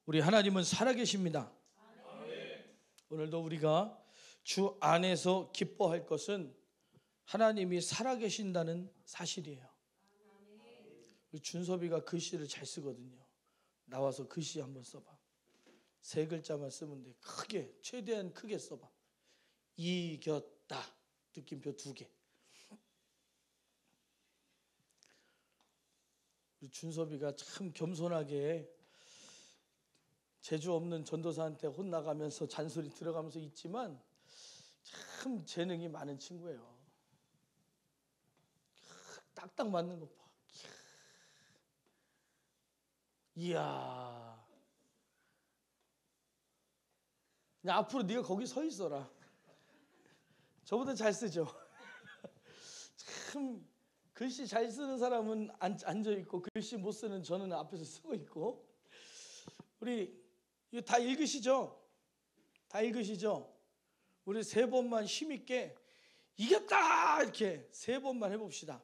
우리 하나님은 살아계십니다. 오늘도 우리가 주 안에서 기뻐할 것은 하나님이 살아계신다는 사실이에요. 우리 준섭이가 글씨를 잘 쓰거든요. 나와서 글씨 한번 써봐. 3글자만 쓰면 돼. 크게, 최대한 크게 써봐. 이겼다. 느낌표 2개. 우리 준섭이가 참 겸손하게 재주 없는 전도사한테 혼나가면서 잔소리 들어가면서 있지만 참 재능이 많은 친구예요. 딱딱 맞는 거 봐. 이야. 그냥 앞으로 네가 거기 서 있어라. 저보다 잘 쓰죠. 참 글씨 잘 쓰는 사람은 앉아 있고 글씨 못 쓰는 저는 앞에서 쓰고 있고. 우리 이거 다 읽으시죠? 다 읽으시죠? 우리 3번만 힘있게 이겼다 이렇게 3번만 해봅시다.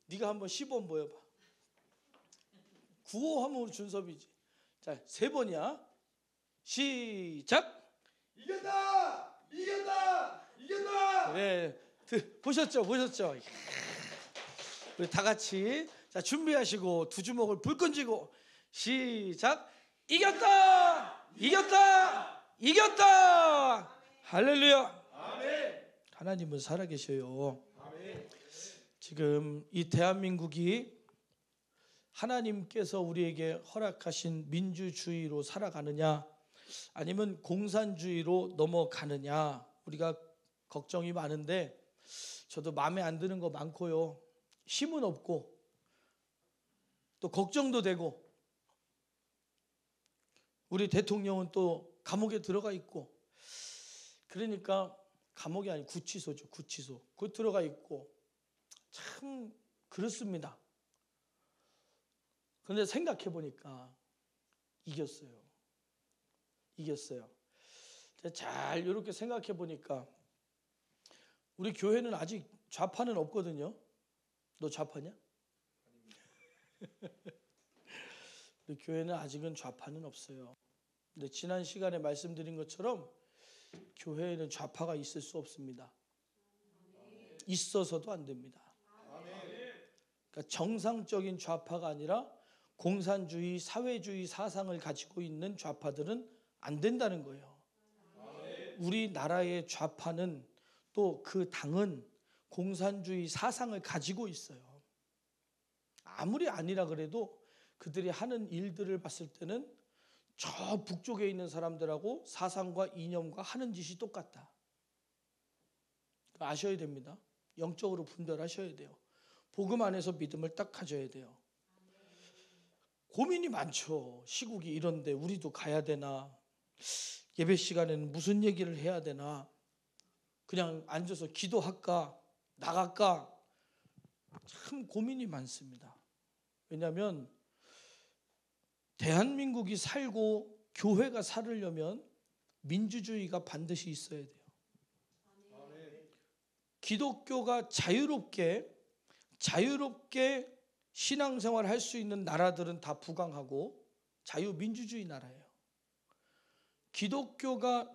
네가 한번 시범 보여봐. 구호하면 우리 준섭이지. 자, 3번이야. 시작. 이겼다! 이겼다! 이겼다! 네, 보셨죠? 우리 다 같이 자 준비하시고 2주먹을 불끈 쥐고 시작. 이겼다! 이겼다! 이겼다! 할렐루야! 아멘! 하나님은 살아계셔요. 아멘! 지금 이 대한민국이 하나님께서 우리에게 허락하신 민주주의로 살아가느냐 아니면 공산주의로 넘어가느냐 우리가 걱정이 많은데 저도 마음에 안 드는 거 많고요. 힘은 없고 또 걱정도 되고 우리 대통령은 또 감옥에 들어가 있고 그러니까 감옥이 아니고 구치소죠. 구치소. 그 들어가 있고 참 그렇습니다. 그런데 생각해 보니까 이겼어요. 잘 이렇게 생각해 보니까 우리 교회는 아직 좌파는 없거든요. 너 좌파냐? 우리 교회는 아직은 좌파는 없어요. 근데 지난 시간에 말씀드린 것처럼 교회에는 좌파가 있을 수 없습니다. 있어서도 안 됩니다. 그러니까 정상적인 좌파가 아니라 공산주의, 사회주의 사상을 가지고 있는 좌파들은 안 된다는 거예요. 우리나라의 좌파는 또 그 당은 공산주의 사상을 가지고 있어요. 아무리 아니라 그래도 그들이 하는 일들을 봤을 때는 저 북쪽에 있는 사람들하고 사상과 이념과 하는 짓이 똑같다. 아셔야 됩니다. 영적으로 분별하셔야 돼요. 복음 안에서 믿음을 딱 가져야 돼요. 고민이 많죠. 시국이 이런데 우리도 가야 되나? 예배 시간에는 무슨 얘기를 해야 되나? 그냥 앉아서 기도할까? 나갈까? 참 고민이 많습니다. 왜냐하면 대한민국이 살고 교회가 살으려면 민주주의가 반드시 있어야 돼요. 기독교가 자유롭게 신앙생활을 할 수 있는 나라들은 다 부강하고 자유민주주의 나라예요. 기독교가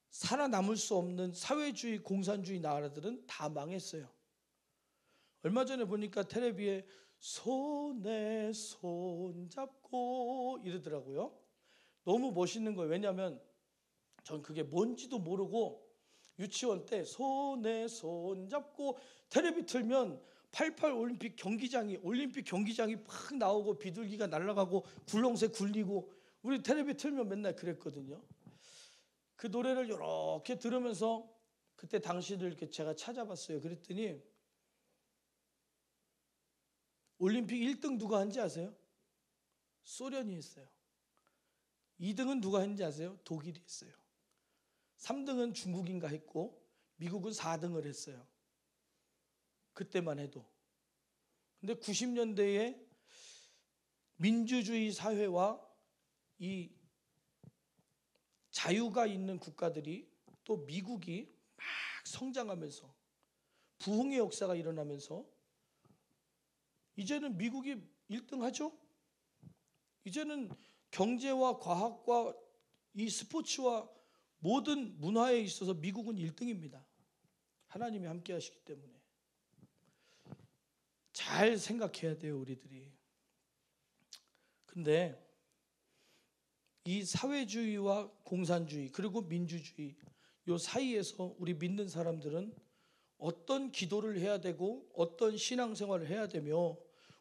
살아남을 수 없는 사회주의, 공산주의 나라들은 다 망했어요. 얼마 전에 보니까 텔레비에 손에 손 잡고 이러더라고요. 너무 멋있는 거예요. 왜냐하면 전 그게 뭔지도 모르고 유치원 때 손에 손 잡고 텔레비 틀면 88 올림픽 경기장이 팍 나오고 비둘기가 날아가고 굴렁쇠 굴리고 우리 텔레비 틀면 맨날 그랬거든요. 그 노래를 이렇게 들으면서 그때 당시를 이렇게 제가 찾아봤어요. 그랬더니 올림픽 1등 누가 한지 아세요? 소련이 했어요. 2등은 누가 했는지 아세요? 독일이 했어요. 3등은 중국인가 했고 미국은 4등을 했어요. 그때만 해도. 근데 90년대에 민주주의 사회와 이 자유가 있는 국가들이 또 미국이 막 성장하면서 부흥의 역사가 일어나면서 이제는 미국이 1등 하죠? 이제는 경제와 과학과 이 스포츠와 모든 문화에 있어서 미국은 1등입니다. 하나님이 함께 하시기 때문에. 잘 생각해야 돼요, 우리들이. 근데 이 사회주의와 공산주의 그리고 민주주의 요 사이에서 우리 믿는 사람들은 어떤 기도를 해야 되고 어떤 신앙생활을 해야 되며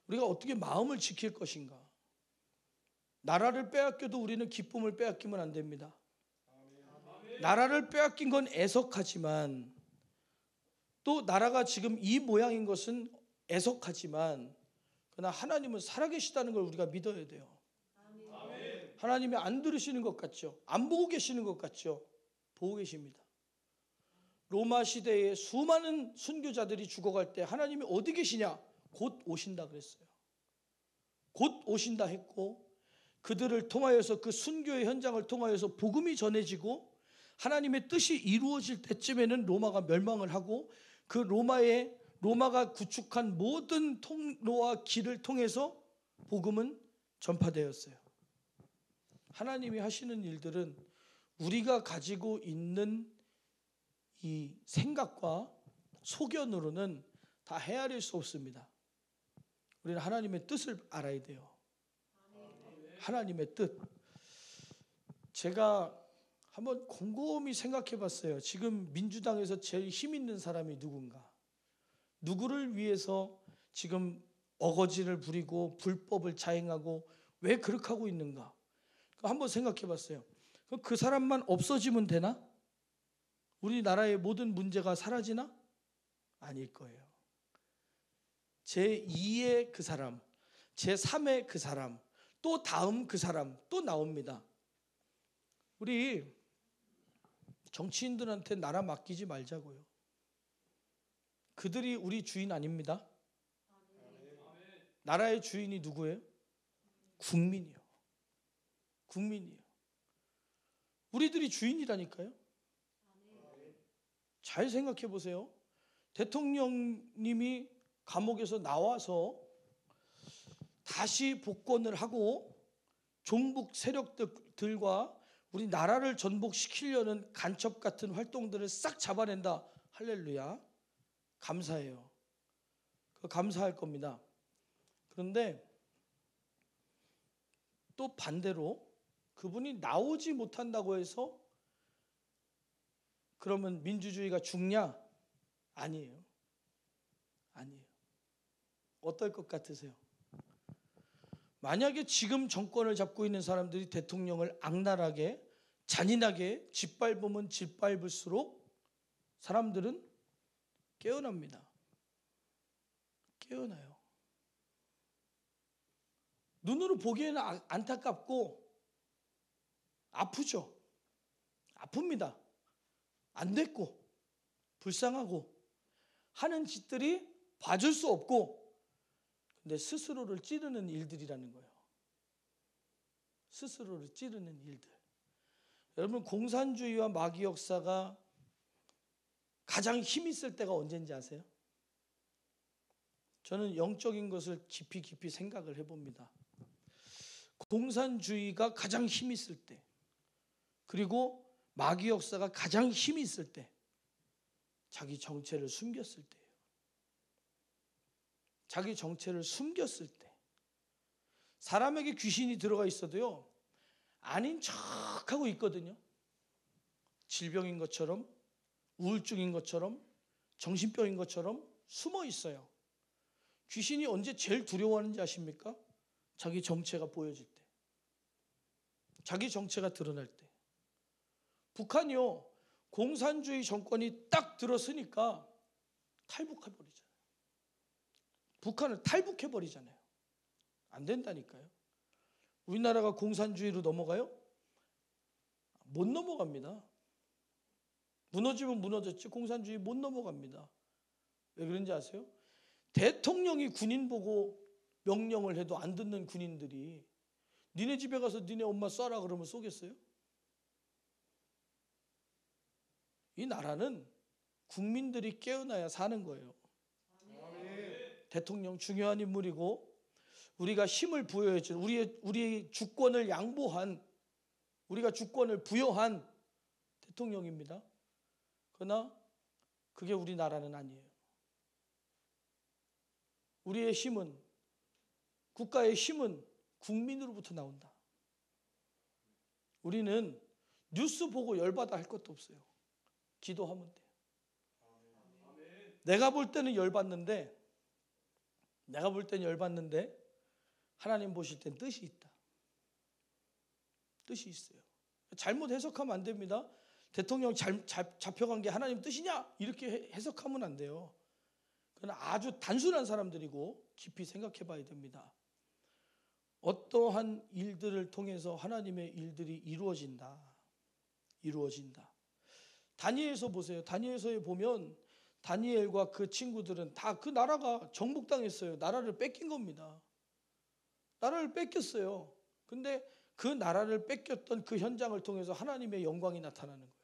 우리가 어떻게 마음을 지킬 것인가. 나라를 빼앗겨도 우리는 기쁨을 빼앗기면 안 됩니다. 나라를 빼앗긴 건 애석하지만 또 나라가 지금 이 모양인 것은 애석하지만 그러나 하나님은 살아계시다는 걸 우리가 믿어야 돼요. 하나님이 안 들으시는 것 같죠? 안 보고 계시는 것 같죠? 보고 계십니다. 로마 시대에 수많은 순교자들이 죽어갈 때 하나님이 어디 계시냐? 곧 오신다 그랬어요. 곧 오신다 했고 그들을 통하여서 그 순교의 현장을 통하여서 복음이 전해지고 하나님의 뜻이 이루어질 때쯤에는 로마가 멸망을 하고 그 로마가 구축한 모든 통로와 길을 통해서 복음은 전파되었어요. 하나님이 하시는 일들은 우리가 가지고 있는 이 생각과 소견으로는 다 헤아릴 수 없습니다. 우리는 하나님의 뜻을 알아야 돼요. 하나님의 뜻. 제가 한번 곰곰이 생각해 봤어요. 지금 민주당에서 제일 힘 있는 사람이 누군가? 누구를 위해서 지금 어거지를 부리고 불법을 자행하고 왜 그렇게 하고 있는가? 한번 생각해 봤어요. 그 사람만 없어지면 되나? 우리나라의 모든 문제가 사라지나? 아닐 거예요. 제2의 그 사람, 제3의 그 사람, 또 다음 그 사람 또 나옵니다. 우리 정치인들한테 나라 맡기지 말자고요. 그들이 우리 주인 아닙니다. 나라의 주인이 누구예요? 국민이요. 국민이요. 우리들이 주인이라니까요. 잘 생각해 보세요. 대통령님이 감옥에서 나와서 다시 복권을 하고 종북 세력들과 우리 나라를 전복시키려는 간첩 같은 활동들을 싹 잡아낸다. 할렐루야. 감사해요. 감사할 겁니다. 그런데 또 반대로 그분이 나오지 못한다고 해서 그러면 민주주의가 죽냐? 아니에요. 아니에요. 어떨 것 같으세요? 만약에 지금 정권을 잡고 있는 사람들이 대통령을 악랄하게 잔인하게 짓밟으면 짓밟을수록 사람들은 깨어납니다. 깨어나요. 눈으로 보기에는 안타깝고 아프죠. 아픕니다. 안 됐고 불쌍하고 하는 짓들이 봐줄 수 없고 근데 스스로를 찌르는 일들이라는 거예요. 스스로를 찌르는 일들. 여러분 공산주의와 마귀 역사가 가장 힘 있을 때가 언제인지 아세요? 저는 영적인 것을 깊이 생각을 해봅니다. 공산주의가 가장 힘 있을 때 그리고 마귀 역사가 가장 힘이 있을 때 자기 정체를 숨겼을 때예요. 자기 정체를 숨겼을 때 사람에게 귀신이 들어가 있어도요 아닌 척하고 있거든요. 질병인 것처럼 우울증인 것처럼 정신병인 것처럼 숨어 있어요. 귀신이 언제 제일 두려워하는지 아십니까? 자기 정체가 보여질 때, 자기 정체가 드러날 때. 북한이요 공산주의 정권이 딱 들어서니까 탈북해버리잖아요. 북한을 탈북해버리잖아요. 안 된다니까요. 우리나라가 공산주의로 넘어가요? 못 넘어갑니다. 무너지면 무너졌지 공산주의 못 넘어갑니다. 왜 그런지 아세요? 대통령이 군인 보고 명령을 해도 안 듣는 군인들이 니네 집에 가서 니네 엄마 쏴라 그러면 쏘겠어요? 이 나라는 국민들이 깨어나야 사는 거예요. 대통령 중요한 인물이고 우리가 힘을 부여해준 우리의 주권을 양보한 우리가 주권을 부여한 대통령입니다. 그러나 그게 우리나라는 아니에요. 우리의 힘은 국가의 힘은 국민으로부터 나온다. 우리는 뉴스 보고 열받아 할 것도 없어요. 기도하면 돼요. 내가 볼 때는 열받는데 하나님 보실 땐 뜻이 있다. 뜻이 있어요. 잘못 해석하면 안 됩니다. 대통령 잡혀간 게 하나님 뜻이냐? 이렇게 해석하면 안 돼요. 그건 아주 단순한 사람들이고 깊이 생각해 봐야 됩니다. 어떠한 일들을 통해서 하나님의 일들이 이루어진다. 다니엘서 보세요. 다니엘서에 보면 다니엘과 그 친구들은 다 그 나라가 정복당했어요. 나라를 뺏긴 겁니다. 나라를 뺏겼어요. 근데 그 나라를 뺏겼던 그 현장을 통해서 하나님의 영광이 나타나는 거예요.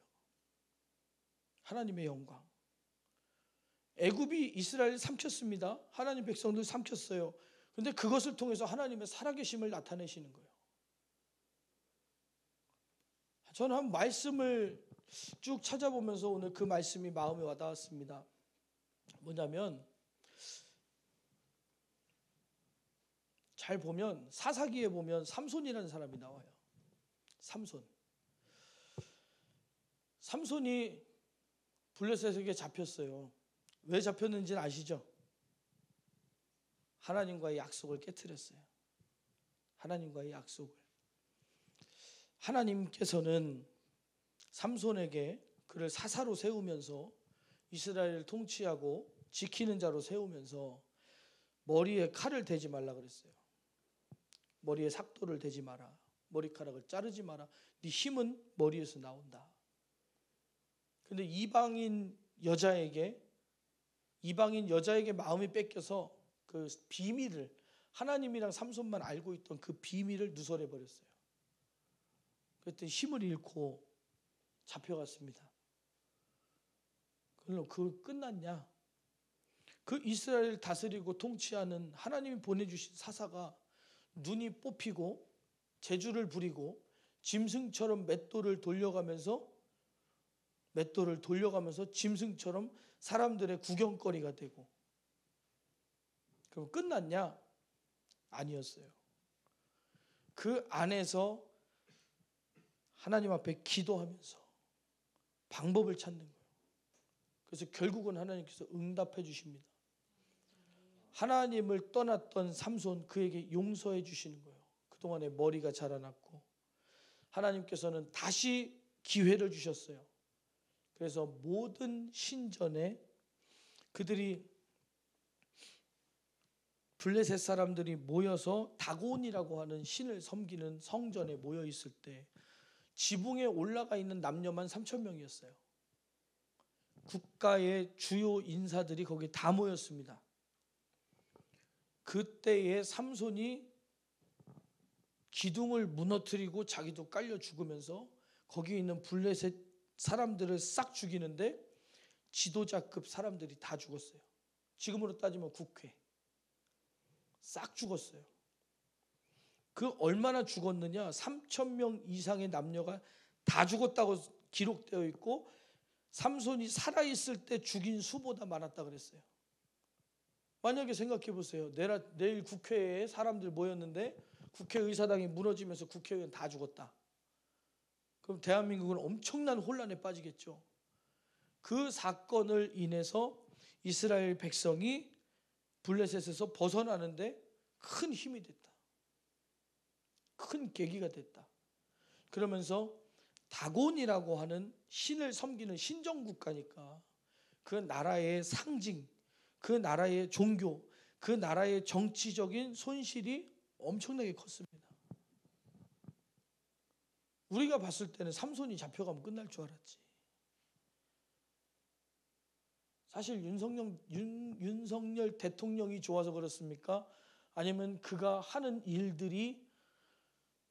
하나님의 영광. 애굽이 이스라엘 삼켰습니다. 하나님 백성들 삼켰어요. 근데 그것을 통해서 하나님의 살아계심을 나타내시는 거예요. 저는 한 말씀을 쭉 찾아보면서 오늘 그 말씀이 마음에 와닿았습니다. 뭐냐면 잘 보면 사사기에 보면 삼손이라는 사람이 나와요. 삼손이 블레셋에게 잡혔어요. 왜 잡혔는지는 아시죠? 하나님과의 약속을 깨트렸어요. 하나님과의 약속을. 하나님께서는 삼손에게 그를 사사로 세우면서 이스라엘을 통치하고 지키는 자로 세우면서 머리에 칼을 대지 말라 그랬어요. 머리에 삭도를 대지 마라. 머리카락을 자르지 마라. 네 힘은 머리에서 나온다. 근데 이방인 여자에게 마음이 뺏겨서 그 비밀을 하나님이랑 삼손만 알고 있던 그 비밀을 누설해 버렸어요. 그랬더니 힘을 잃고 잡혀갔습니다. 그럼 그 끝났냐? 그 이스라엘을 다스리고 통치하는 하나님이 보내주신 사사가 눈이 뽑히고 재주를 부리고 짐승처럼 맷돌을 돌려가면서 짐승처럼 사람들의 구경거리가 되고, 그럼 끝났냐? 아니었어요. 그 안에서 하나님 앞에 기도하면서 방법을 찾는 거예요. 그래서 결국은 하나님께서 응답해 주십니다. 하나님을 떠났던 삼손, 그에게 용서해 주시는 거예요. 그동안에 머리가 자라났고 하나님께서는 다시 기회를 주셨어요. 그래서 모든 신전에 그들이 블레셋 사람들이 모여서 다곤이라고 하는 신을 섬기는 성전에 모여 있을 때 지붕에 올라가 있는 남녀만 3,000명이었어요. 국가의 주요 인사들이 거기 다 모였습니다. 그때에 삼손이 기둥을 무너뜨리고 자기도 깔려 죽으면서 거기 있는 블레셋 사람들을 싹 죽이는데 지도자급 사람들이 다 죽었어요. 지금으로 따지면 국회 싹 죽었어요. 그 얼마나 죽었느냐? 3,000명 이상의 남녀가 다 죽었다고 기록되어 있고 삼손이 살아있을 때 죽인 수보다 많았다 그랬어요. 만약에 생각해 보세요. 내일 국회에 사람들 모였는데 국회의사당이 무너지면서 국회의원 다 죽었다. 그럼 대한민국은 엄청난 혼란에 빠지겠죠. 그 사건을 인해서 이스라엘 백성이 블레셋에서 벗어나는데 큰 힘이 됐다. 큰 계기가 됐다. 그러면서 다곤이라고 하는 신을 섬기는 신정국가니까 그 나라의 상징, 그 나라의 종교, 그 나라의 정치적인 손실이 엄청나게 컸습니다. 우리가 봤을 때는 삼손이 잡혀가면 끝날 줄 알았지. 사실 윤석열 대통령이 좋아서 그렇습니까? 아니면 그가 하는 일들이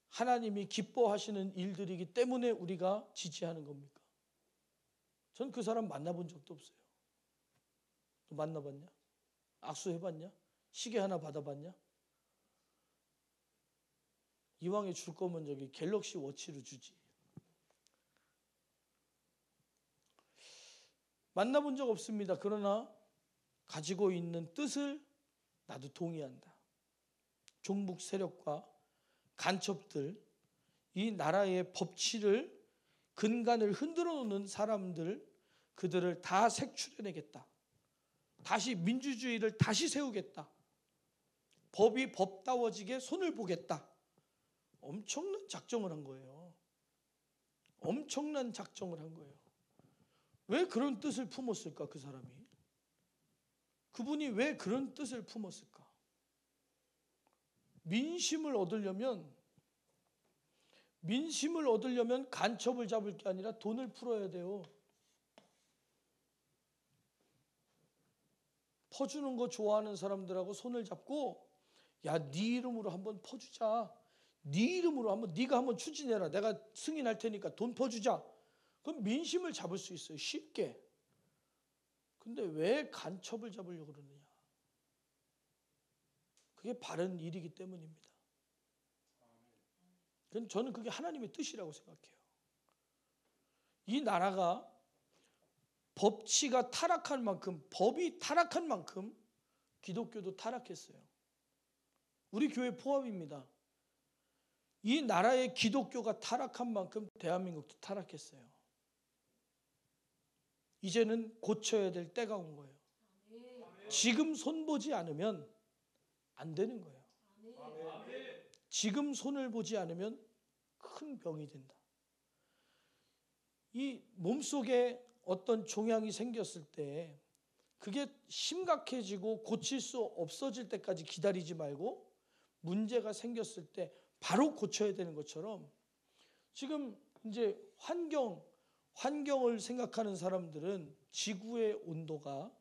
하나님이 기뻐하시는 일들이기 때문에 우리가 지지하는 겁니까? 전 그 사람 만나본 적도 없어요. 너 만나봤냐? 악수해봤냐? 시계 하나 받아봤냐? 이왕에 줄 거면 저기 갤럭시 워치로 주지. 만나본 적 없습니다. 그러나 가지고 있는 뜻을 나도 동의한다. 종북 세력과 간첩들, 이 나라의 법치를 근간을 흔들어 놓는 사람들, 그들을 다 색출해내겠다. 다시 민주주의를 다시 세우겠다. 법이 법다워지게 손을 보겠다. 엄청난 작정을 한 거예요. 엄청난 작정을 한 거예요. 왜 그런 뜻을 품었을까, 그 사람이? 그분이 왜 그런 뜻을 품었을까? 민심을 얻으려면 간첩을 잡을 게 아니라 돈을 풀어야 돼요. 퍼주는 거 좋아하는 사람들하고 손을 잡고, 야, 네 이름으로 한번 퍼주자. 네 이름으로 네가 한번 추진해라. 내가 승인할 테니까 돈 퍼주자. 그럼 민심을 잡을 수 있어요, 쉽게. 근데 왜 간첩을 잡으려고 그러느냐? 그게 바른 일이기 때문입니다. 저는 그게 하나님의 뜻이라고 생각해요. 이 나라가 법치가 타락한 만큼, 법이 타락한 만큼 기독교도 타락했어요. 우리 교회 포함입니다. 이 나라의 기독교가 타락한 만큼 대한민국도 타락했어요. 이제는 고쳐야 될 때가 온 거예요. 지금 손보지 않으면 안 되는 거예요. 지금 손을 보지 않으면 큰 병이 된다. 이 몸속에 어떤 종양이 생겼을 때 그게 심각해지고 고칠 수 없어질 때까지 기다리지 말고 문제가 생겼을 때 바로 고쳐야 되는 것처럼, 지금 이제 환경을 생각하는 사람들은 지구의 온도가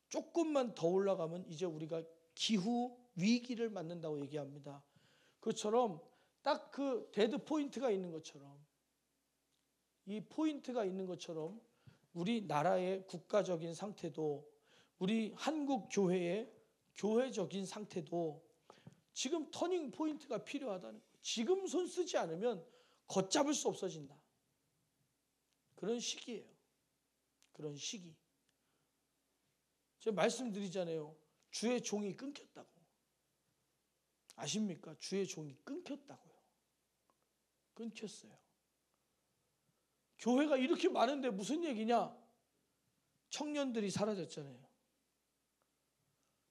조금만 더 올라가면 이제 우리가 기후 위기를 맞는다고 얘기합니다. 그처럼 딱 그 데드 포인트가 있는 것처럼, 이 포인트가 있는 것처럼 우리 나라의 국가적인 상태도, 우리 한국 교회의 교회적인 상태도 지금 터닝 포인트가 필요하다는 거예요. 지금 손 쓰지 않으면 걷잡을 수 없어진다. 그런 시기예요. 그런 시기. 제가 말씀드리잖아요. 주의 종이 끊겼다고. 아십니까? 주의 종이 끊겼다고요. 끊겼어요. 교회가 이렇게 많은데 무슨 얘기냐? 청년들이 사라졌잖아요.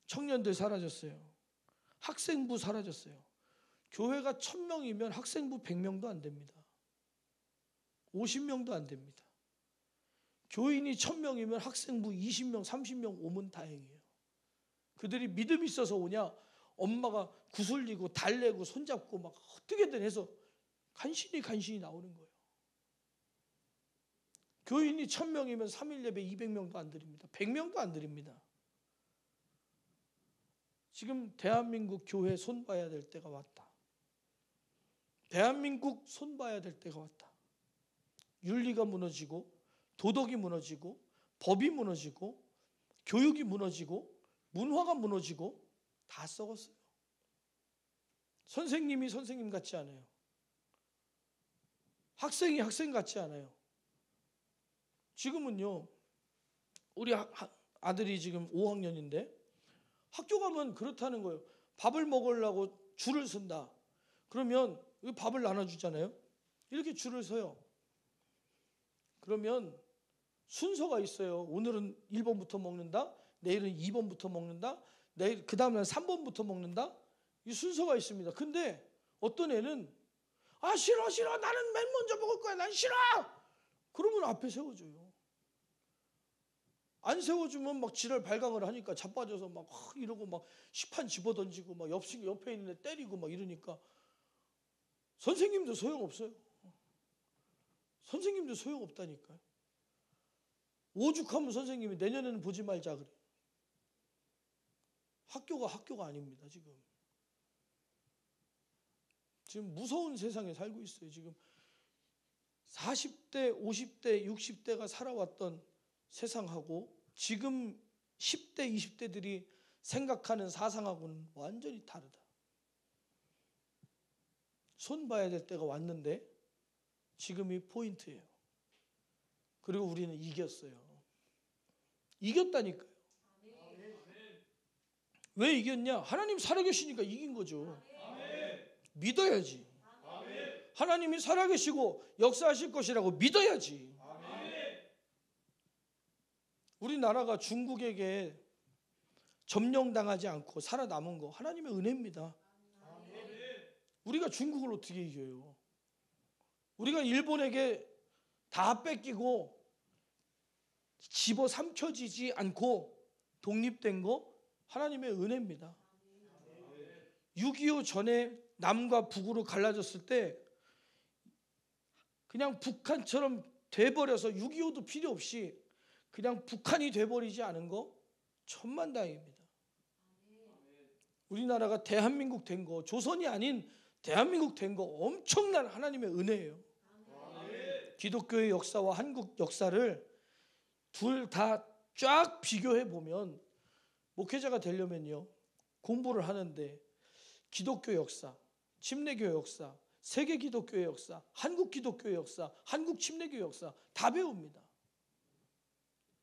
청년들 사라졌어요. 학생부 사라졌어요. 교회가 1000명이면 학생부 100명도 안 됩니다. 50명도 안 됩니다. 교인이 1000명이면 학생부 20명, 30명 오면 다행이에요. 그들이 믿음이 있어서 오냐? 엄마가 구슬리고 달래고 손잡고 막 어떻게든 해서 간신히 나오는 거예요. 교인이 1000명이면 3일 예배 200명도 안 드립니다. 100명도 안 드립니다. 지금 대한민국 교회 손봐야 될 때가 왔다. 대한민국 손봐야 될 때가 왔다. 윤리가 무너지고, 도덕이 무너지고, 법이 무너지고, 교육이 무너지고, 문화가 무너지고 다 썩었어요. 선생님이 선생님 같지 않아요. 학생이 학생 같지 않아요. 지금은요, 우리 아들이 지금 5학년인데 학교 가면 그렇다는 거예요. 밥을 먹으려고 줄을 선다. 그러면 밥을 나눠주잖아요. 이렇게 줄을 서요. 그러면 순서가 있어요. 오늘은 1번부터 먹는다. 내일은 2번부터 먹는다. 내일 그 다음날 3번부터 먹는다. 이 순서가 있습니다. 근데 어떤 애는 싫어 나는 맨 먼저 먹을 거야. 난 싫어. 그러면 앞에 세워줘요. 안 세워주면 막 지랄 발광을 하니까 자빠져서 막 이러고 막 시판 집어던지고 막 옆에 있는 애 때리고 막 이러니까 선생님도 소용없어요. 선생님도 소용없다니까요. 오죽하면 선생님이 내년에는 보지 말자 그래. 학교가 아닙니다. 지금 무서운 세상에 살고 있어요. 지금 40대, 50대, 60대가 살아왔던 세상하고 지금 10대, 20대들이 생각하는 사상하고는 완전히 다르다. 손 봐야 될 때가 왔는데 지금이 포인트예요. 그리고 우리는 이겼어요. 이겼다니까요. 왜 이겼냐? 하나님 살아계시니까 이긴 거죠. 믿어야지. 하나님이 살아계시고 역사하실 것이라고 믿어야지. 우리나라가 중국에게 점령당하지 않고 살아남은 거 하나님의 은혜입니다. 우리가 중국을 어떻게 이겨요? 우리가 일본에게 다 뺏기고 집어삼켜지지 않고 독립된 거 하나님의 은혜입니다. 6.25 전에 남과 북으로 갈라졌을 때 그냥 북한처럼 돼버려서 6.25도 필요 없이 그냥 북한이 돼버리지 않은 거 천만다행입니다. 우리나라가 대한민국 된 거, 조선이 아닌 대한민국 된 거 엄청난 하나님의 은혜예요. 기독교의 역사와 한국 역사를 둘 다 쫙 비교해 보면 목회자가 되려면요, 공부를 하는데 기독교 역사, 침례교 역사, 세계 기독교의 역사, 한국 기독교의 역사, 한국 침례교 역사 다 배웁니다.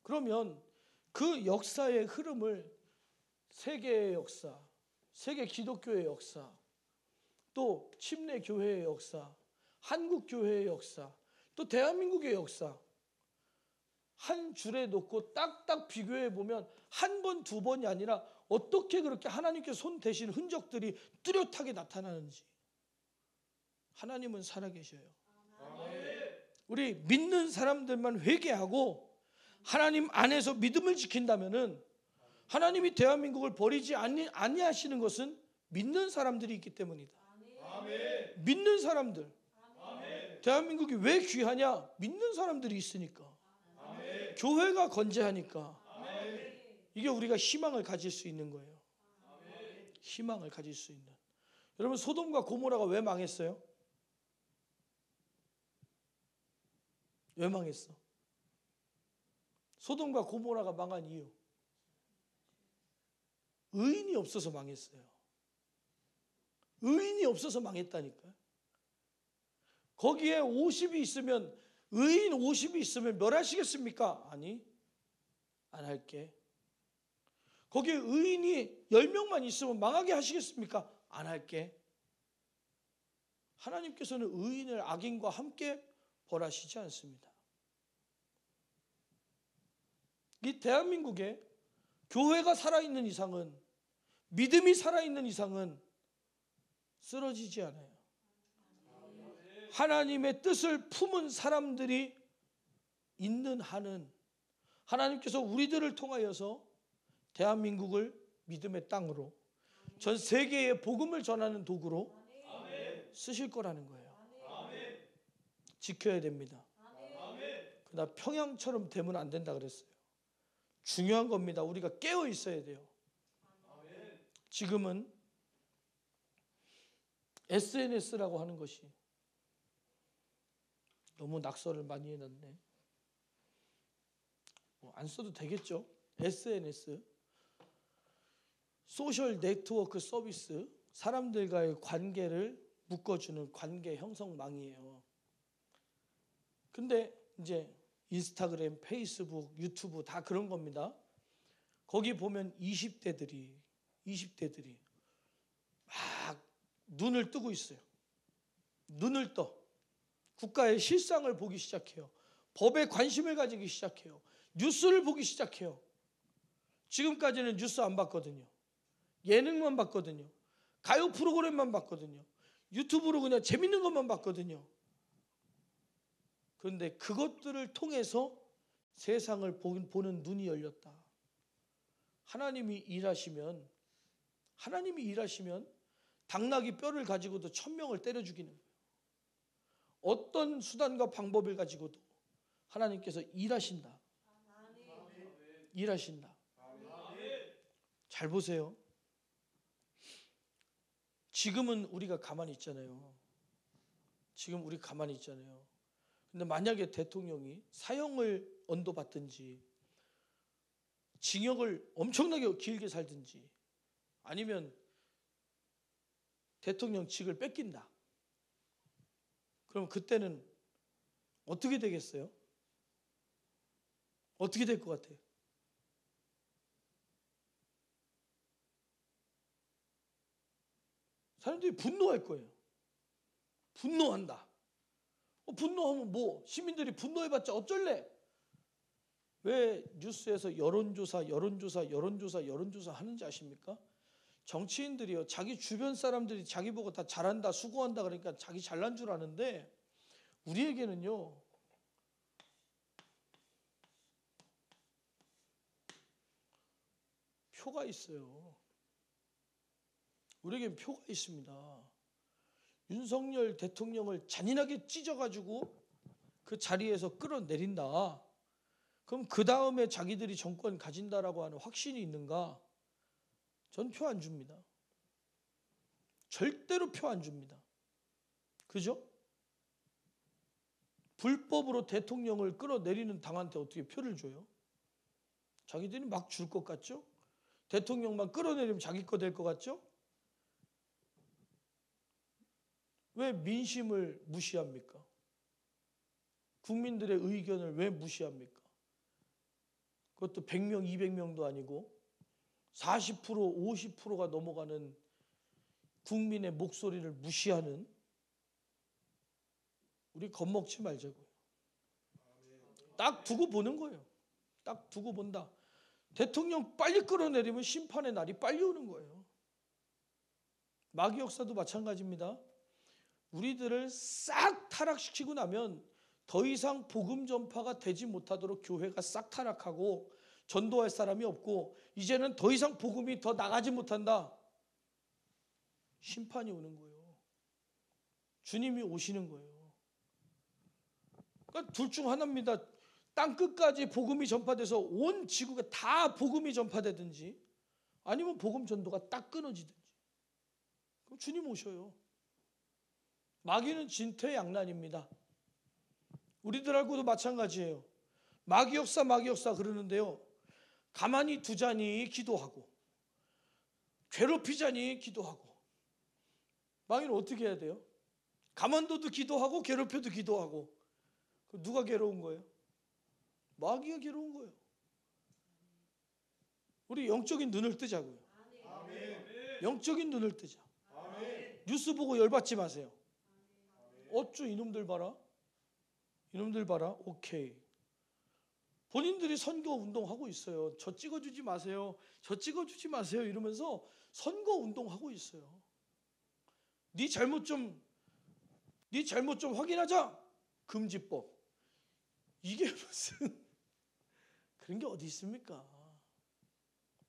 그러면 그 역사의 흐름을 세계의 역사, 세계 기독교의 역사, 또 침례교회의 역사, 한국 교회의 역사, 또 대한민국의 역사 한 줄에 놓고 딱딱 비교해 보면 한 번, 두 번이 아니라 어떻게 그렇게 하나님께 손 대신 흔적들이 뚜렷하게 나타나는지. 하나님은 살아계셔요. 우리 믿는 사람들만 회개하고 하나님 안에서 믿음을 지킨다면은 하나님이 대한민국을 버리지 아니하시는 것은 믿는 사람들이 있기 때문이다. 믿는 사람들. 대한민국이 왜 귀하냐? 믿는 사람들이 있으니까. 교회가 건재하니까. 이게 우리가 희망을 가질 수 있는 거예요. 희망을 가질 수 있는. 여러분, 소돔과 고모라가 왜 망했어요? 왜 망했어? 소돔과 고모라가 망한 이유, 의인이 없어서 망했어요. 의인이 없어서 망했다니까요. 거기에 50이 있으면, 의인 50이 있으면 멸하시겠습니까? 아니, 안 할게. 거기에 의인이 10명만 있으면 망하게 하시겠습니까? 안 할게. 하나님께서는 의인을 악인과 함께 벌하시지 않습니다. 이 대한민국에 교회가 살아있는 이상은, 믿음이 살아있는 이상은 쓰러지지 않아요. 하나님의 뜻을 품은 사람들이 있는 한은 하나님께서 우리들을 통하여서 대한민국을 믿음의 땅으로, 전 세계에 복음을 전하는 도구로 쓰실 거라는 거예요. 지켜야 됩니다. 그러나 평양처럼 되면 안 된다 그랬어요. 중요한 겁니다. 우리가 깨어 있어야 돼요. 지금은 SNS라고 하는 것이 너무 낙서를 많이 해놨네. 안 써도 되겠죠. SNS, 소셜 네트워크 서비스, 사람들과의 관계를 묶어주는 관계 형성망이에요. 근데 이제 인스타그램, 페이스북, 유튜브 다 그런 겁니다. 거기 보면 20대들이 막 눈을 뜨고 있어요. 눈을 떠. 국가의 실상을 보기 시작해요. 법에 관심을 가지기 시작해요. 뉴스를 보기 시작해요. 지금까지는 뉴스 안 봤거든요. 예능만 봤거든요. 가요 프로그램만 봤거든요. 유튜브로 그냥 재밌는 것만 봤거든요. 그런데 그것들을 통해서 세상을 보는 눈이 열렸다. 하나님이 일하시면 당나귀 뼈를 가지고도 1000명을 때려 죽이는 거예요. 어떤 수단과 방법을 가지고도 하나님께서 일하신다. 일하신다. 잘 보세요. 지금은 우리가 가만히 있잖아요. 근데 만약에 대통령이 사형을 언도받든지 징역을 엄청나게 길게 살든지 아니면 대통령직을 뺏긴다. 그럼 그때는 어떻게 되겠어요? 어떻게 될 것 같아요? 사람들이 분노할 거예요. 분노한다. 분노하면 뭐? 시민들이 분노해봤자 어쩔래? 왜 뉴스에서 여론조사 하는지 아십니까? 정치인들이요, 자기 주변 사람들이 자기 보고 다 잘한다, 수고한다 그러니까 자기 잘난 줄 아는데, 우리에게는요, 표가 있어요. 우리에겐 표가 있습니다. 윤석열 대통령을 잔인하게 찢어가지고 그 자리에서 끌어내린다. 그럼 그 다음에 자기들이 정권 가진다라고 하는 확신이 있는가? 전 표 안 줍니다. 절대로 표 안 줍니다. 그죠? 불법으로 대통령을 끌어내리는 당한테 어떻게 표를 줘요? 자기들이 막 줄 것 같죠? 대통령만 끌어내리면 자기 거 될 것 같죠? 왜 민심을 무시합니까? 국민들의 의견을 왜 무시합니까? 그것도 100명, 200명도 아니고 40%, 50%가 넘어가는 국민의 목소리를 무시하는, 우리 겁먹지 말자고요. 딱 두고 보는 거예요. 딱 두고 본다. 대통령 빨리 끌어내리면 심판의 날이 빨리 오는 거예요. 마귀 역사도 마찬가지입니다. 우리들을 싹 타락시키고 나면 더 이상 복음 전파가 되지 못하도록 교회가 싹 타락하고 전도할 사람이 없고 이제는 더 이상 복음이 더 나가지 못한다. 심판이 오는 거예요. 주님이 오시는 거예요. 그러니까 둘 중 하나입니다. 땅 끝까지 복음이 전파돼서 온 지구가 다 복음이 전파되든지, 아니면 복음 전도가 딱 끊어지든지. 그럼 주님 오셔요. 마귀는 진퇴양난입니다. 우리들하고도 마찬가지예요. 마귀 역사 그러는데요, 가만히 두자니 기도하고 괴롭히자니 기도하고. 마귀는 어떻게 해야 돼요? 가만둬도 기도하고 괴롭혀도 기도하고. 누가 괴로운 거예요? 마귀가 괴로운 거예요. 우리 영적인 눈을 뜨자고요. 영적인 눈을 뜨자. 뉴스 보고 열받지 마세요. 어쭈 이놈들 봐라. 이놈들 봐라. 오케이. 본인들이 선거 운동하고 있어요. 저 찍어주지 마세요. 저 찍어주지 마세요. 이러면서 선거 운동하고 있어요. 네 잘못 좀 확인하자. 금지법. 이게 무슨 그런 게 어디 있습니까?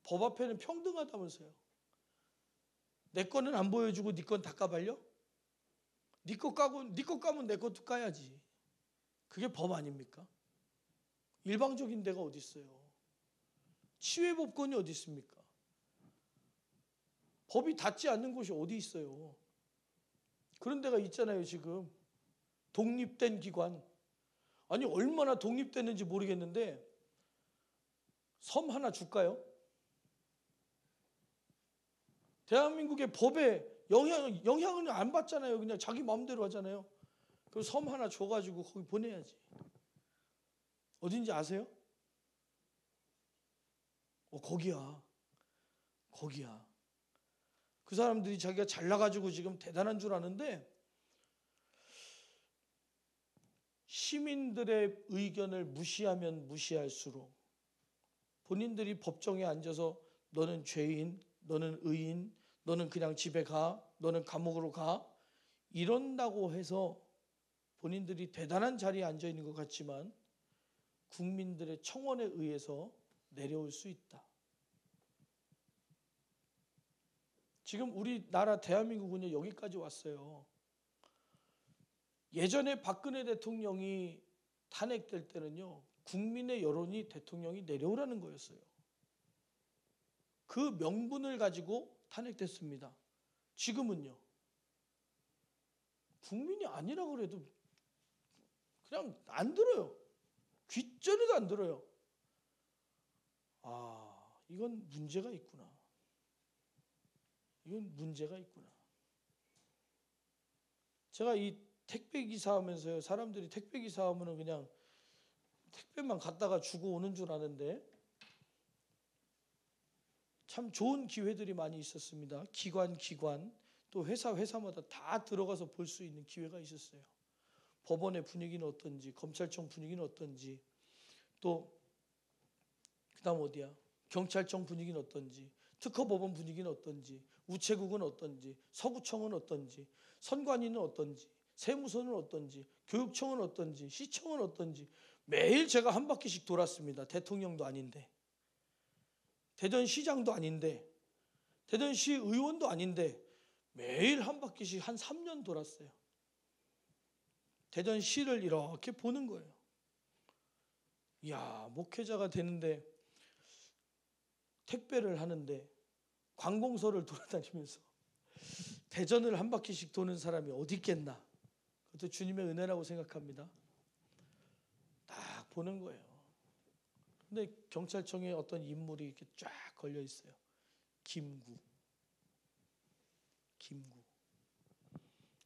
법 앞에는 평등하다면서요. 내 거는 안 보여주고 네 건 다 까발려? 네 거 까면 내 것도 까야지. 그게 법 아닙니까? 일방적인 데가 어디 있어요? 치외법권이 어디 있습니까? 법이 닿지 않는 곳이 어디 있어요? 그런 데가 있잖아요. 지금 독립된 기관. 아니 얼마나 독립됐는지 모르겠는데 섬 하나 줄까요? 대한민국의 법에 영향을 안 받잖아요. 그냥 자기 마음대로 하잖아요. 그 섬 하나 줘가지고 거기 보내야지. 어딘지 아세요? 거기야. 그 사람들이 자기가 잘나가지고 지금 대단한 줄 아는데, 시민들의 의견을 무시하면 무시할수록 본인들이 법정에 앉아서 너는 죄인, 너는 의인, 너는 그냥 집에 가, 너는 감옥으로 가, 이런다고 해서 본인들이 대단한 자리에 앉아 있는 것 같지만 국민들의 청원에 의해서 내려올 수 있다. 지금 우리나라 대한민국은요, 여기까지 왔어요. 예전에 박근혜 대통령이 탄핵될 때는요, 국민의 여론이 대통령이 내려오라는 거였어요. 그 명분을 가지고 탄핵됐습니다. 지금은요, 국민이 아니라고 그래도 그냥 안 들어요. 귓전에도 안 들어요. 이건 문제가 있구나. 제가 이 택배 기사 하면서요. 사람들이 택배 기사 하면은 그냥 택배만 갖다가 주고 오는 줄 아는데 참 좋은 기회들이 많이 있었습니다. 기관 또 회사마다 다 들어가서 볼 수 있는 기회가 있었어요. 법원의 분위기는 어떤지, 검찰청 분위기는 어떤지, 또 그다음 어디야? 경찰청 분위기는 어떤지, 특허법원 분위기는 어떤지, 우체국은 어떤지, 서구청은 어떤지, 선관위는 어떤지, 세무서는 어떤지, 교육청은 어떤지, 시청은 어떤지 매일 제가 한 바퀴씩 돌았습니다. 대통령도 아닌데, 대전시장도 아닌데, 대전시 의원도 아닌데 매일 한 바퀴씩 한 3년 돌았어요. 대전시를 이렇게 보는 거예요. 이야, 목회자가 되는데 택배를 하는데 관공서를 돌아다니면서 대전을 한 바퀴씩 도는 사람이 어디 있겠나. 그것도 주님의 은혜라고 생각합니다. 딱 보는 거예요. 근데 경찰청에 어떤 인물이 이렇게 쫙 걸려 있어요. 김구.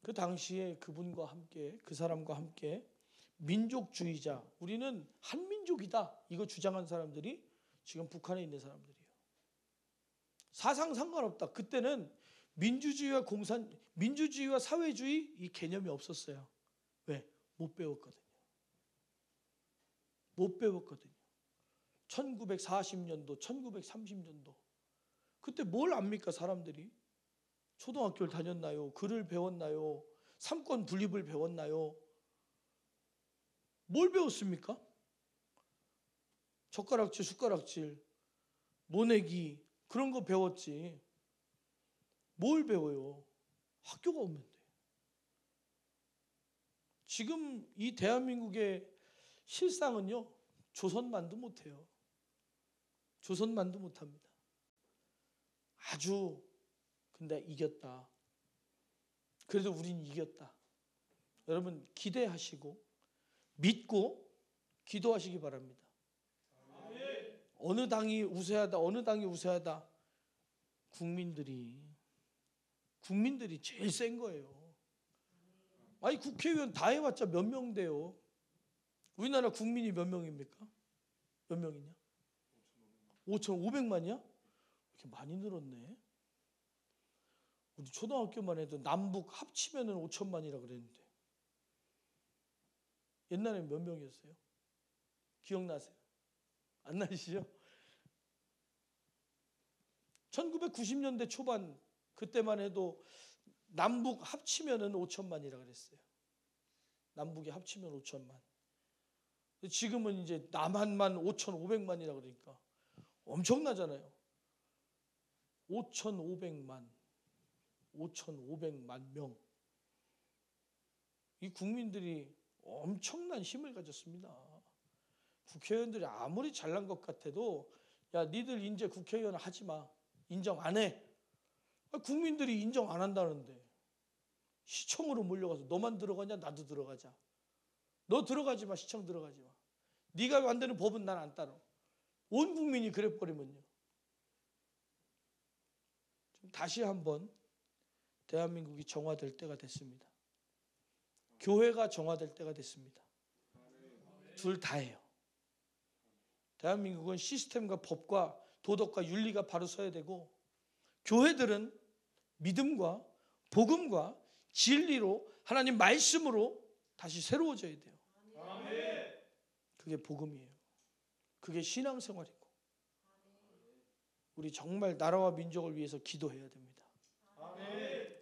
그 당시에 그분과 함께, 그 사람과 함께 민족주의자, 우리는 한민족이다 이거 주장한 사람들이 지금 북한에 있는 사람들이에요. 사상 상관없다. 그때는 민주주의와 사회주의 이 개념이 없었어요. 왜? 못 배웠거든요. 1940년도, 1930년도. 그때 뭘 압니까 사람들이? 초등학교를 다녔나요? 글을 배웠나요? 삼권 분립을 배웠나요? 뭘 배웠습니까? 젓가락질, 숟가락질, 모내기 그런 거 배웠지. 뭘 배워요? 학교가 없는데. 지금 이 대한민국의 실상은요, 조선만도 못해요. 조선만도 못합니다. 아주 근데 이겼다. 그래도 우린 이겼다. 여러분 기대하시고 믿고 기도하시기 바랍니다. 어느 당이 우세하다. 국민들이 제일 센 거예요. 아니 국회의원 다 해봤자 몇 명 돼요? 우리나라 국민이 몇 명입니까? 몇 명이냐? 5,500만이야? 이렇게 많이 늘었네. 우리 초등학교만 해도 남북 합치면은 5천만이라 그랬는데 옛날에 몇 명이었어요? 기억나세요? 안 나시죠? 1990년대 초반 그때만 해도 남북 합치면은 5천만이라 그랬어요. 남북이 합치면 5천만. 지금은 이제 남한만 5,500만이라 그러니까 엄청나잖아요. 5,500만 명. 이 국민들이 엄청난 힘을 가졌습니다. 국회의원들이 아무리 잘난 것 같아도 야 니들 이제 국회의원 하지 마. 인정 안 해. 국민들이 인정 안 한다는데 시청으로 몰려가서 너만 들어가냐 나도 들어가자. 너 들어가지 마. 시청 들어가지 마. 네가 만드는 법은 난 안 따라. 온 국민이 그래버리면요. 다시 한번 대한민국이 정화될 때가 됐습니다. 교회가 정화될 때가 됐습니다. 둘 다예요. 대한민국은 시스템과 법과 도덕과 윤리가 바로 서야 되고 교회들은 믿음과 복음과 진리로 하나님 말씀으로 다시 새로워져야 돼요. 그게 복음이에요. 그게 신앙생활이고 우리 정말 나라와 민족을 위해서 기도해야 됩니다.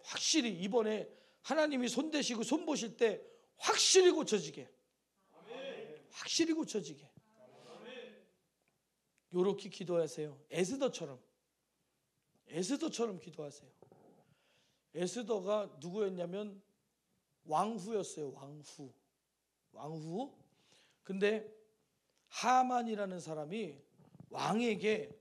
확실히 이번에 하나님이 손대시고 손보실 때 확실히 고쳐지게 요렇게 기도하세요. 에스더처럼 기도하세요. 에스더가 누구였냐면 왕후였어요. 왕후. 근데 하만이라는 사람이 왕에게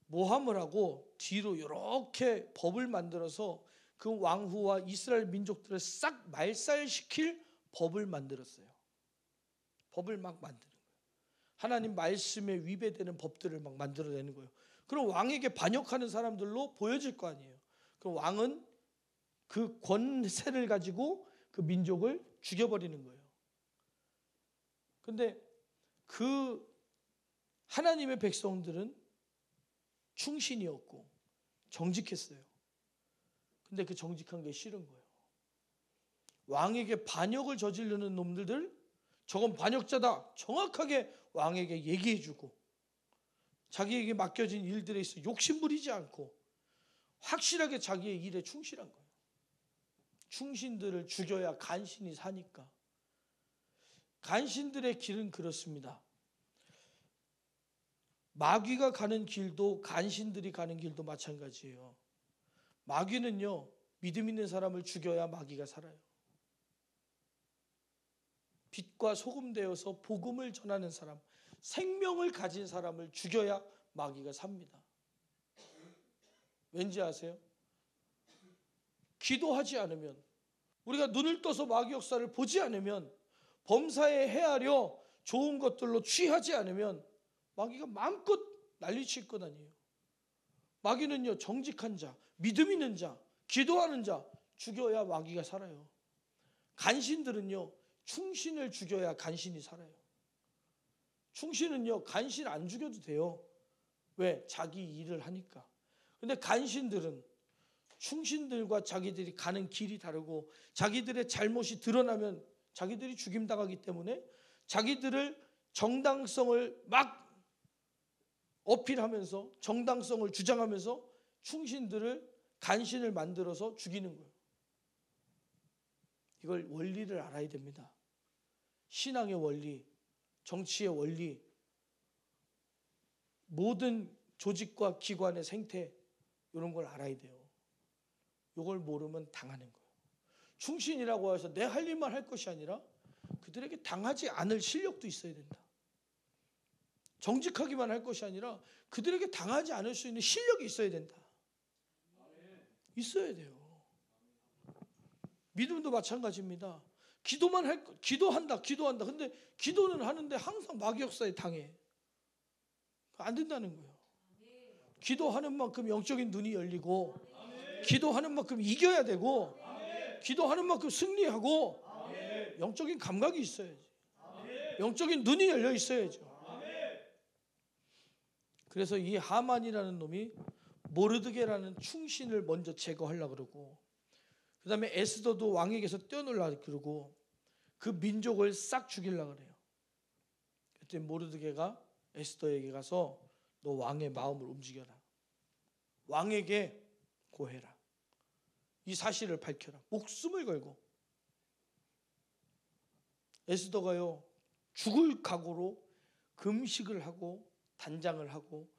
모함을 하고 뒤로 이렇게 법을 만들어서 그 왕후와 이스라엘 민족들을 싹 말살시킬 법을 만들었어요. 법을 막 만드는 거예요. 하나님 말씀에 위배되는 법들을 막 만들어내는 거예요. 그럼 왕에게 반역하는 사람들로 보여질 거 아니에요. 그럼 왕은 그 권세를 가지고 그 민족을 죽여버리는 거예요. 근데 그 하나님의 백성들은 충신이었고 정직했어요. 근데 그 정직한 게 싫은 거예요. 왕에게 반역을 저지르는 놈들, 저건 반역자다, 정확하게 왕에게 얘기해주고 자기에게 맡겨진 일들에 있어 욕심부리지 않고 확실하게 자기의 일에 충실한 거예요. 충신들을 죽여야 간신이 사니까. 간신들의 길은 그렇습니다. 마귀가 가는 길도 간신들이 가는 길도 마찬가지예요. 마귀는요, 믿음 있는 사람을 죽여야 마귀가 살아요. 빛과 소금 되어서 복음을 전하는 사람, 생명을 가진 사람을 죽여야 마귀가 삽니다. 왠지 아세요? 기도하지 않으면, 우리가 눈을 떠서 마귀 역사를 보지 않으면, 범사에 헤아려 좋은 것들로 취하지 않으면 마귀가 마음껏 난리칠 것 아니에요. 마귀는요, 정직한 자, 믿음 있는 자, 기도하는 자 죽여야 마귀가 살아요. 간신들은요, 충신을 죽여야 간신이 살아요. 충신은요, 간신 안 죽여도 돼요. 왜? 자기 일을 하니까. 근데 간신들은 충신들과 자기들이 가는 길이 다르고 자기들의 잘못이 드러나면 자기들이 죽임당하기 때문에 자기들을 정당성을 막 어필하면서 정당성을 주장하면서 충신들을 간신을 만들어서 죽이는 거예요. 이걸 원리를 알아야 됩니다. 신앙의 원리, 정치의 원리, 모든 조직과 기관의 생태, 이런 걸 알아야 돼요. 이걸 모르면 당하는 거예요. 충신이라고 해서 내 할 일만 할 것이 아니라 그들에게 당하지 않을 실력도 있어야 된다. 정직하기만 할 것이 아니라 그들에게 당하지 않을 수 있는 실력이 있어야 된다. 있어야 돼요. 믿음도 마찬가지입니다. 기도한다. 근데 기도는 하는데 항상 마귀 역사에 당해. 안 된다는 거예요. 기도하는 만큼 영적인 눈이 열리고, 기도하는 만큼 이겨야 되고, 기도하는 만큼 승리하고, 영적인 감각이 있어야지. 영적인 눈이 열려 있어야죠. 그래서 이 하만이라는 놈이 모르드게라는 충신을 먼저 제거하려고 그러고, 그 다음에 에스더도 왕에게서 떼어놓으려고 그러고, 그 민족을 싹 죽이려고 그래요. 그때 모르드게가 에스더에게 가서 너 왕의 마음을 움직여라. 왕에게 고해라. 이 사실을 밝혀라. 목숨을 걸고. 에스더가요, 죽을 각오로 금식을 하고 단장을 하고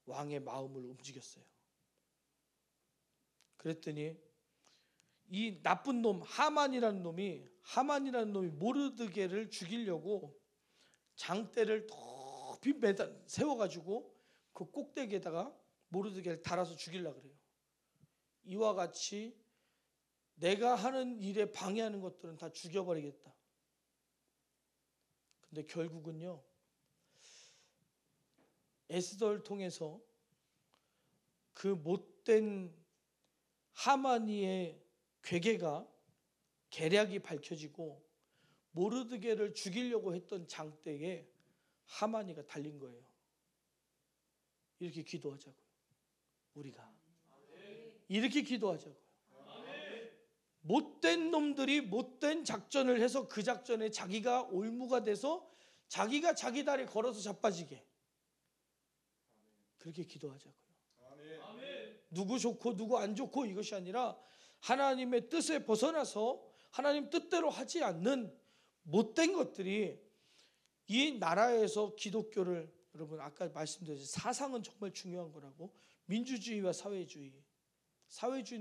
왕의 마음을 움직였어요. 그랬더니 이 나쁜 놈 하만이라는 놈이 모르드게를 죽이려고 장대를 높이 세워가지고 그 꼭대기에다가 모르드게를 달아서 죽이려고 그래요. 이와 같이 내가 하는 일에 방해하는 것들은 다 죽여버리겠다. 근데 결국은요, 에스더를 통해서 그 못된 하만이의 괴계가 계략이 밝혀지고 모르드게를 죽이려고 했던 장대에 하만이가 달린 거예요. 이렇게 기도하자고요. 우리가 이렇게 기도하자고요. 못된 놈들이 못된 작전을 해서 그 작전에 자기가 올무가 돼서 자기가 자기 다리 걸어서 자빠지게, 그렇게 기도하자고요. 누구 좋고 누구 안 좋고 이것이 아니라 하나님의 뜻에 벗어나서 하나님 뜻대로 하지 않는 못된 것들이 이 나라에서 기독교를, 여러분 아까 말씀드렸죠, 사상은 정말 중요한 거라고. 민주주의와 사회주의는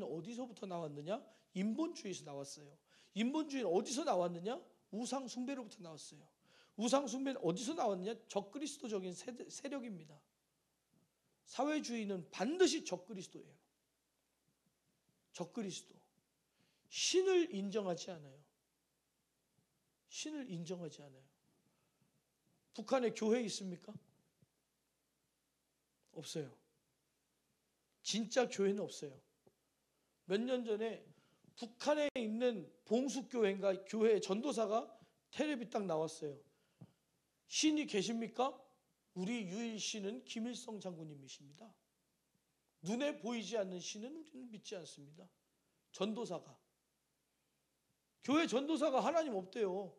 어디서부터 나왔느냐? 인본주의에서 나왔어요. 인본주의는 어디서 나왔느냐? 우상 숭배로부터 나왔어요. 우상 숭배는 어디서 나왔느냐? 적그리스도적인 세력입니다. 사회주의는 반드시 적그리스도예요. 적그리스도. 신을 인정하지 않아요. 신을 인정하지 않아요. 북한에 교회 있습니까? 없어요. 진짜 교회는 없어요. 몇 년 전에 북한에 있는 봉숙교회인가 교회 전도사가 텔레비 딱 나왔어요. 신이 계십니까? 우리 유일 신은 김일성 장군님이십니다. 눈에 보이지 않는 신은 우리는 믿지 않습니다. 전도사가. 교회 전도사가 하나님 없대요.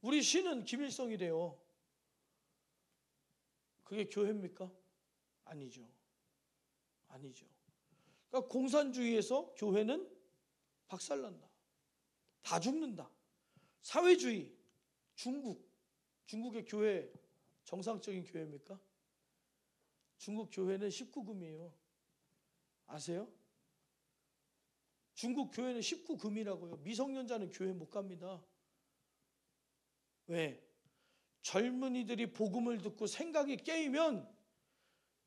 우리 신은 김일성이래요. 그게 교회입니까? 아니죠. 아니죠. 그러니까 공산주의에서 교회는 박살난다. 다 죽는다. 사회주의, 중국의 교회 정상적인 교회입니까? 중국 교회는 19금이에요. 아세요? 중국 교회는 19금이라고요. 미성년자는 교회 못 갑니다. 왜? 젊은이들이 복음을 듣고 생각이 깨이면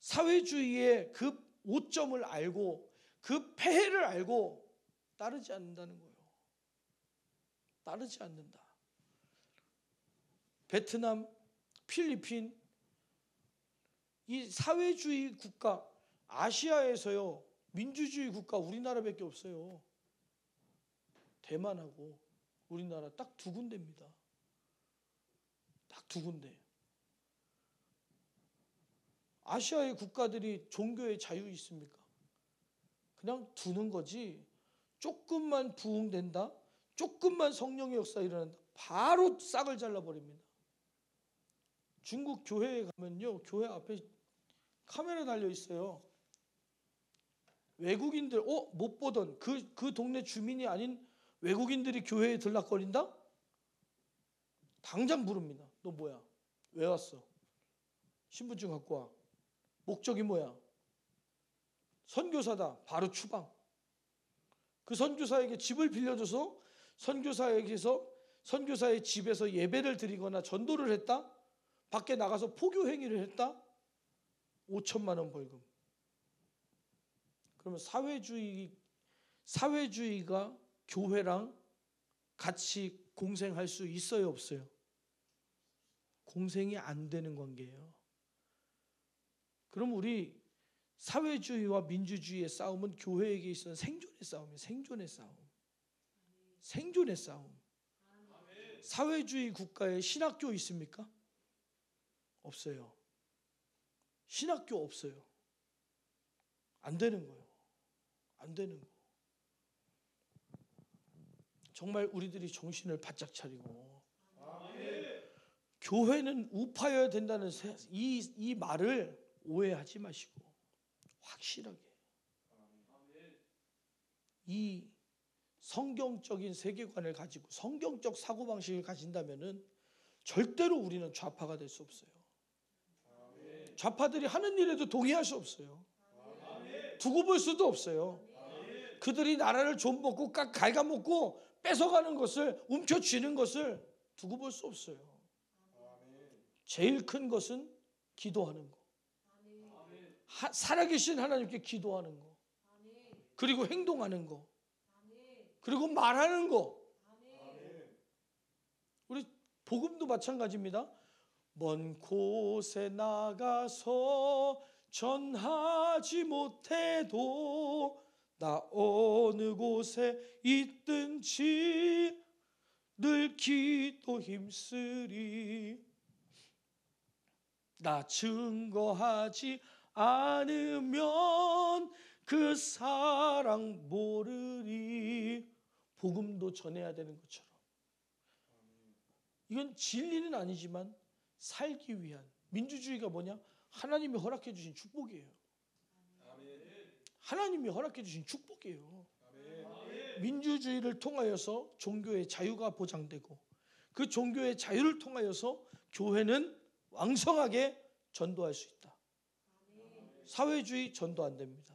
사회주의의 그 오점을 알고 그 폐해를 알고 따르지 않는다는 거예요. 따르지 않는다. 베트남, 필리핀, 이 사회주의 국가, 아시아에서요, 민주주의 국가 우리나라밖에 없어요. 대만하고 우리나라 딱 두 군데입니다. 딱 두 군데. 아시아의 국가들이 종교의 자유 있습니까? 그냥 두는 거지. 조금만 부흥된다, 조금만 성령의 역사 일어난다, 바로 싹을 잘라버립니다. 중국 교회에 가면요, 교회 앞에 카메라 달려 있어요. 외국인들 못 보던 그 동네 주민이 아닌 외국인들이 교회에 들락거린다? 당장 부릅니다. 너 뭐야? 왜 왔어? 신분증 갖고 와. 목적이 뭐야? 선교사다. 바로 추방. 그 선교사에게 집을 빌려줘서 선교사의 집에서 예배를 드리거나 전도를 했다? 밖에 나가서 포교 행위를 했다? 5천만 원 벌금. 그러면 사회주의가 교회랑 같이 공생할 수 있어요, 없어요? 공생이 안 되는 관계예요. 그럼 우리 사회주의와 민주주의의 싸움은 교회에게 있어서 생존의 싸움이에요. 생존의 싸움. 생존의 싸움. 사회주의 국가에 신학교 있습니까? 없어요. 신학교 없어요. 안 되는 거예요. 안 되는 거. 정말 우리들이 정신을 바짝 차리고 교회는 우파여야 된다는 이 말을 오해하지 마시고 확실하게 이 성경적인 세계관을 가지고 성경적 사고방식을 가진다면은 절대로 우리는 좌파가 될 수 없어요. 좌파들이 하는 일에도 동의할 수 없어요. 두고 볼 수도 없어요. 그들이 나라를 좀먹고 갉아먹고 뺏어가는 것을, 움켜쥐는 것을 두고 볼 수 없어요. 제일 큰 것은 기도하는 거. 살아계신 하나님께 기도하는 거. 그리고 행동하는 거. 그리고 말하는 거. 우리 복음도 마찬가지입니다. 먼 곳에 나가서 전하지 못해도 나 어느 곳에 있든지 늘 기도 힘쓰리. 나 증거하지 않으면 그 사랑 모르리. 복음도 전해야 되는 것처럼 이건 진리는 아니지만 살기 위한, 민주주의가 뭐냐? 하나님이 허락해 주신 축복이에요. 하나님이 허락해 주신 축복이에요. 민주주의를 통하여서 종교의 자유가 보장되고 그 종교의 자유를 통하여서 교회는 왕성하게 전도할 수 있다. 사회주의 전도 안 됩니다.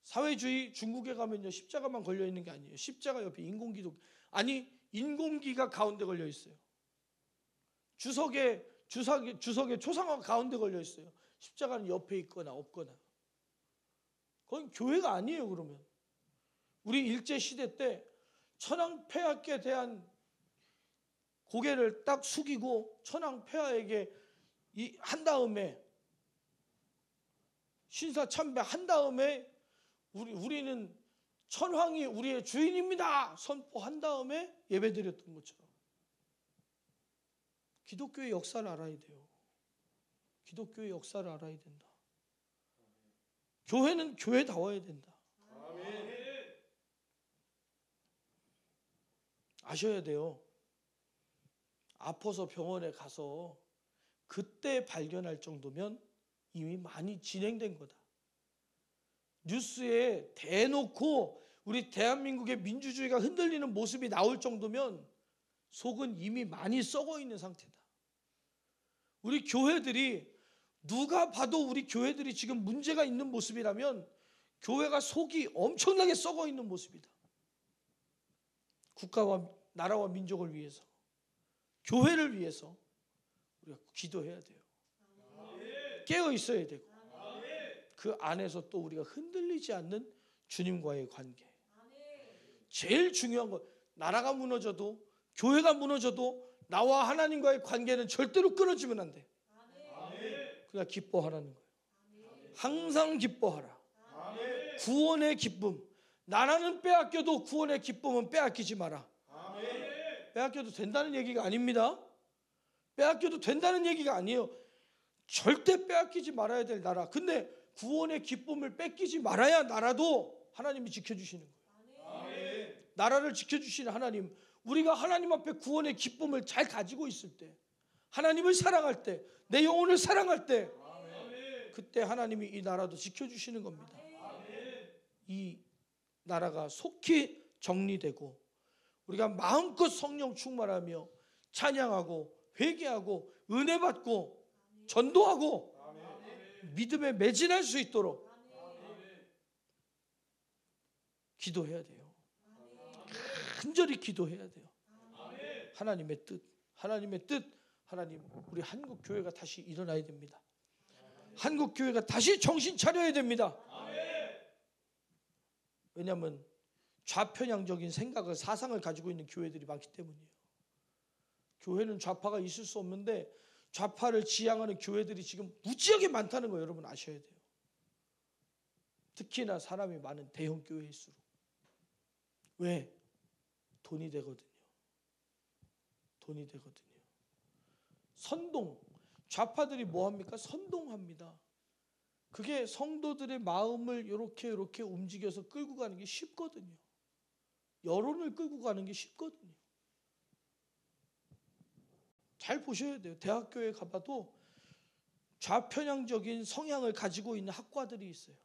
사회주의 중국에 가면요, 십자가만 걸려 있는 게 아니에요. 십자가 옆에 인공기도, 아니 인공기가 가운데 걸려 있어요. 주석의 초상화 가운데 걸려 있어요. 십자가는 옆에 있거나 없거나. 그건 교회가 아니에요. 그러면 우리 일제 시대 때 천황 폐하께 대한 고개를 딱 숙이고 천황 폐하에게 한 다음에 신사 참배 한 다음에 우리는 천황이 우리의 주인입니다 선포한 다음에 예배드렸던 것처럼 기독교의 역사를 알아야 돼요. 기독교의 역사를 알아야 된다. 교회는 교회다워야 된다. 아셔야 돼요. 아파서 병원에 가서 그때 발견할 정도면 이미 많이 진행된 거다. 뉴스에 대놓고 우리 대한민국의 민주주의가 흔들리는 모습이 나올 정도면 속은 이미 많이 썩어 있는 상태다. 우리 교회들이 누가 봐도 우리 교회들이 지금 문제가 있는 모습이라면 교회가 속이 엄청나게 썩어 있는 모습이다. 국가와 나라와 민족을 위해서, 교회를 위해서 우리가 기도해야 돼요. 깨어 있어야 되고 그 안에서 또 우리가 흔들리지 않는 주님과의 관계. 제일 중요한 건 나라가 무너져도 교회가 무너져도 나와 하나님과의 관계는 절대로 끊어지면 안 돼. 그러니까 기뻐하라는 거예요. 항상 기뻐하라. 구원의 기쁨. 나라는 빼앗겨도 구원의 기쁨은 빼앗기지 마라. 빼앗겨도 된다는 얘기가 아닙니다. 빼앗겨도 된다는 얘기가 아니에요. 절대 빼앗기지 말아야 될 나라. 근데 구원의 기쁨을 뺏기지 말아야 나라도 하나님이 지켜주시는 거예요. 나라를 지켜주시는 하나님. 우리가 하나님 앞에 구원의 기쁨을 잘 가지고 있을 때, 하나님을 사랑할 때, 내 영혼을 사랑할 때, 그때 하나님이 이 나라도 지켜주시는 겁니다. 이 나라가 속히 정리되고 우리가 마음껏 성령 충만하며 찬양하고 회개하고 은혜 받고 전도하고 믿음에 매진할 수 있도록 기도해야 돼요. 간절히 기도해야 돼요. 하나님의 뜻, 하나님의 뜻, 하나님, 우리 한국 교회가 다시 일어나야 됩니다. 한국 교회가 다시 정신 차려야 됩니다. 왜냐하면 좌편향적인 생각을, 사상을 가지고 있는 교회들이 많기 때문이에요. 교회는 좌파가 있을 수 없는데 좌파를 지향하는 교회들이 지금 무지하게 많다는 거 여러분 아셔야 돼요. 특히나 사람이 많은 대형 교회일수록. 왜? 돈이 되거든요. 돈이 되거든요. 선동, 좌파들이 뭐 합니까? 선동합니다. 그게 성도들의 마음을 이렇게 움직여서 끌고 가는 게 쉽거든요. 여론을 끌고 가는 게 쉽거든요. 잘 보셔야 돼요. 대학교에 가봐도 좌편향적인 성향을 가지고 있는 학과들이 있어요.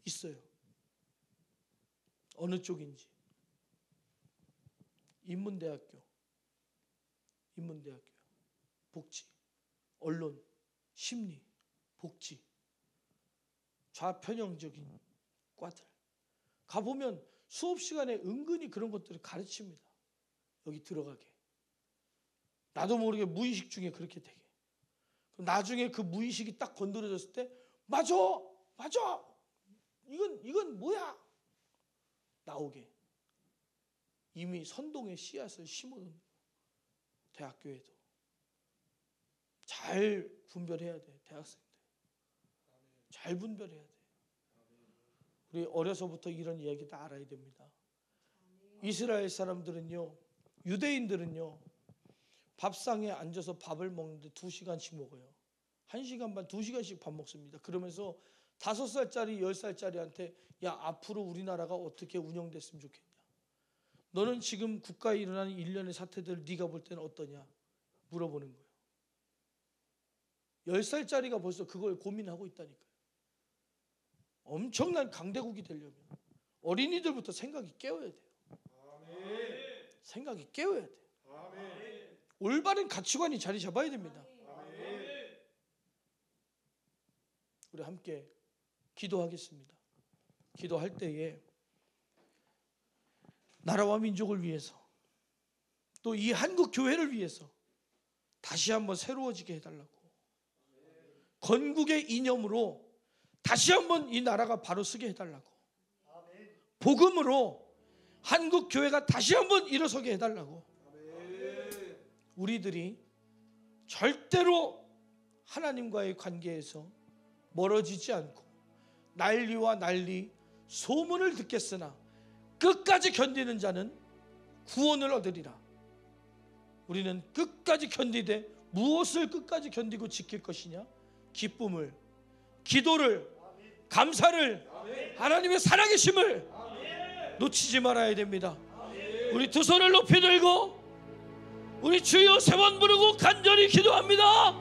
있어요. 어느 쪽인지. 인문대학교, 복지, 언론, 심리, 복지, 좌편향적인 과들 가보면 수업 시간에 은근히 그런 것들을 가르칩니다. 여기 들어가게. 나도 모르게 무의식 중에 그렇게 되게. 그럼 나중에 그 무의식이 딱 건드려졌을 때 맞아 이건 뭐야 나오게. 이미 선동의 씨앗을 심어놓은 대학교에도 잘 분별해야 돼. 대학생들 잘 분별해야 돼. 우리 어려서부터 이런 이야기 다 알아야 됩니다. 이스라엘 사람들은요, 유대인들은요, 밥상에 앉아서 밥을 먹는데 2시간씩 먹어요. 1시간 반, 2시간씩 밥 먹습니다. 그러면서 5살짜리, 10살짜리한테 야, 앞으로 우리나라가 어떻게 운영됐으면 좋겠냐? 너는 지금 국가에 일어나는 일련의 사태들 네가 볼 때는 어떠냐? 물어보는 거예요. 10살짜리가 벌써 그걸 고민하고 있다니까요. 엄청난 강대국이 되려면 어린이들부터 생각이 깨어야 돼요. 생각이 깨어야 돼요. 올바른 가치관이 자리 잡아야 됩니다. 우리 함께 기도하겠습니다. 기도할 때에 나라와 민족을 위해서 또 이 한국 교회를 위해서 다시 한번 새로워지게 해달라고, 건국의 이념으로 다시 한번 이 나라가 바로 서게 해달라고, 복음으로 한국 교회가 다시 한번 일어서게 해달라고, 우리들이 절대로 하나님과의 관계에서 멀어지지 않고 난리와 난리, 소문을 듣겠으나 끝까지 견디는 자는 구원을 얻으리라. 우리는 끝까지 견디되 무엇을 끝까지 견디고 지킬 것이냐? 기쁨을, 기도를, 감사를, 하나님의 살아계심을 놓치지 말아야 됩니다. 우리 두 손을 높이 들고 우리 주여 세 번 부르고 간절히 기도합니다.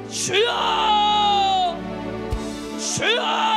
주여, 주여.